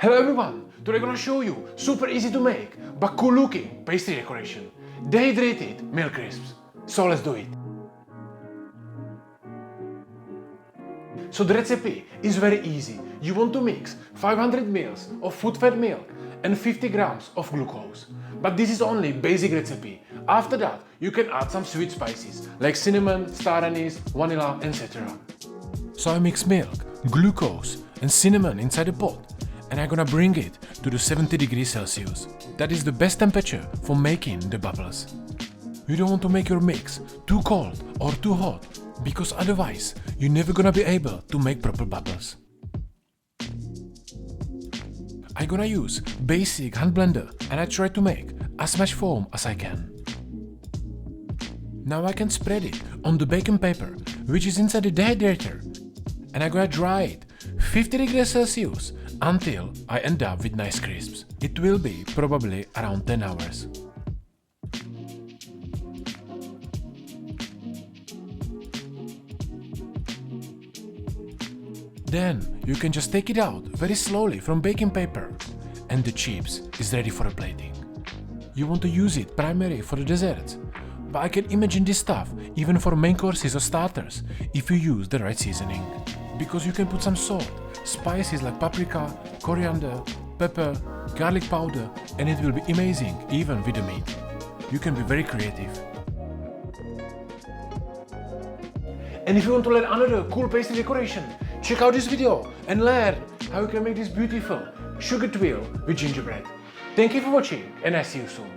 Hello everyone! Today I'm gonna show you super easy to make but cool looking pastry decoration. Dehydrated milk crisps. So let's do it. So the recipe is very easy. You want to mix 500 ml of food-fed milk and 50 grams of glucose. But this is only basic recipe. After that, you can add some sweet spices like cinnamon, star anise, vanilla, etc. So I mix milk, glucose and cinnamon inside a pot and I'm gonna bring it to the 70 degrees Celsius. That is the best temperature for making the bubbles. You don't want to make your mix too cold or too hot because otherwise you're never gonna be able to make proper bubbles. I'm gonna use basic hand blender and I try to make as much foam as I can. Now I can spread it on the baking paper which is inside the dehydrator and I'm gonna dry it 50 degrees Celsius until I end up with nice crisps. It will be probably around 10 hours. Then you can just take it out very slowly from baking paper and the chips is ready for a plating. You want to use it primarily for the desserts, but I can imagine this stuff even for main courses or starters if you use the right seasoning. Because you can put some salt, spices like paprika, coriander, pepper, garlic powder, and it will be amazing even with the meat. You can be very creative. And if you want to learn another cool pastry decoration, check out this video and learn how you can make this beautiful sugar twirl with gingerbread. Thank you for watching and I see you soon.